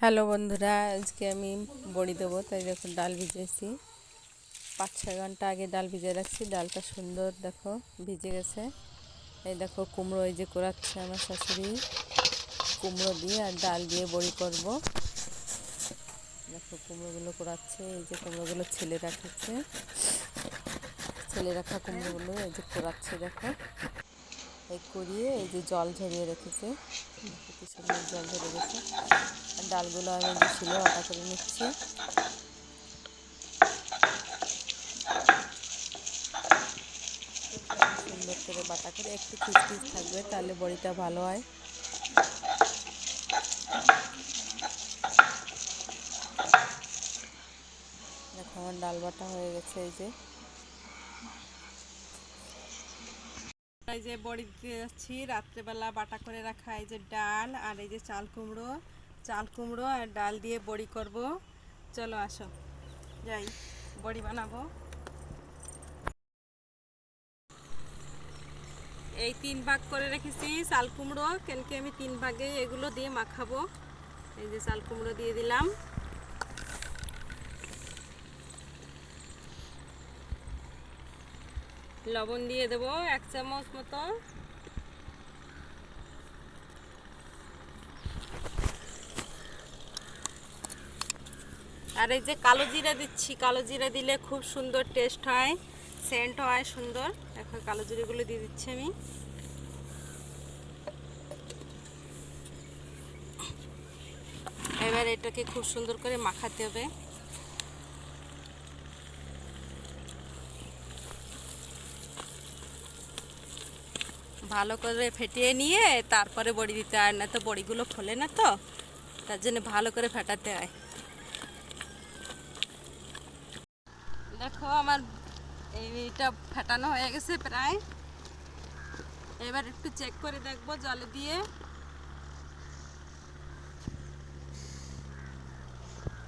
Hello বন্ধুরা, আজকে আমি বড়ি দেবো। তাই দেখো ডাল ভিজেছি, 5-6 ঘন্টা আগে ডাল ভিজে রাখছি। ডালটা সুন্দর দেখো ভিজে গেছে। এই দেখো কুমড়ো এই যে কোরাচ্ছে আমার শাশুড়ি, কুমড়ো দিয়ে আর ডাল দিয়ে বড়ি করব। দেখো কুমড়োগুলো কোরাচ্ছে, এই যে কুমড়োগুলো ছেলে রাখছে, ছেলে রাখা কুমড়োগুলো এই যে কোরাচ্ছে। দেখো এই করিয়ে এই যে জল ঝরিয়ে রেখেছে, কি সুন্দর জল ঝরে গেছে। আর ডালগুলো আমি যে শিলে বাটা করে নিচ্ছি। সুন্দর করে বাটা করে, একটু খিচখিচ থাকবে তাহলে বড়িটা ভালো হয়। দেখো আমার ডাল বাটা হয়ে গেছে। এই যে বড়ি দিতে যাচ্ছি, রাত্রেবেলা বাটা করে রাখা এই যে ডাল আর এই যে চাল কুমড়ো আর ডাল দিয়ে বড়ি করব। চলো আসো যাই, বড়ি বানাবো। এই 3 ভাগ করে রেখেছি চাল কুমড়ো, কেনকে আমি 3 ভাগে এগুলো দিয়ে মাখাবো। এই যে চাল কুমড়ো দিয়ে দিলাম, লবণ দিয়ে দেবো 1 চামচ মতো, আর এই যে কালো জিরা দিচ্ছি। কালো জিরা দিলে খুব সুন্দর টেস্ট হয়, সেন্ট হয় সুন্দর। দেখো কালো জিরাগুলো দিয়ে দিচ্ছি আমি। এবার এটাকে খুব সুন্দর করে মাখাতে হবে। ভালো করে ফেটিয়ে নিয়ে তারপরে বড়ি দিতে হয়, না তো বড়িগুলো ফোলে না, তো তার জন্য ভালো করে ফেটাতে হয়। দেখো আমার এইটা ফেটানো হয়ে গেছে প্রায়। এবার একটু চেক করে দেখবো জলে দিয়ে।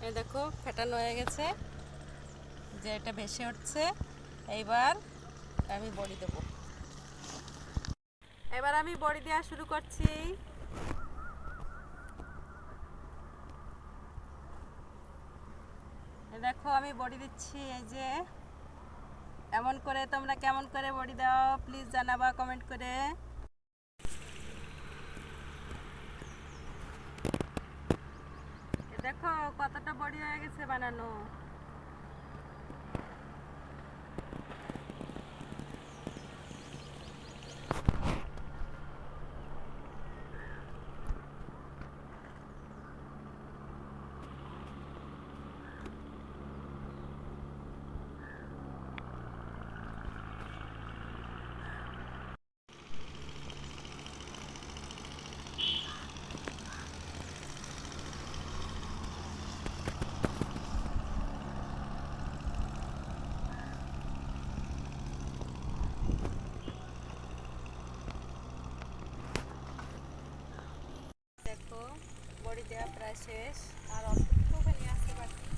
এই দেখো ফেটানো হয়ে গেছে, যে এটা ভেসে উঠছে। এইবার আমি বড়ি দেবো। এবার আমি বড়ি দেওয়া শুরু করছি। দেখো আমি বড়ি দিচ্ছি, এই যে এমন করে। তোমরা কেমন করে বড়ি দাও প্লিজ জানাবা কমেন্ট করে। দেখো কতটা বড়ি হয়ে গেছে বানানো। দেখো বড়ি দেওয়া প্রায় শেষ, আর অল্প একটুখানি আসতে পারছি।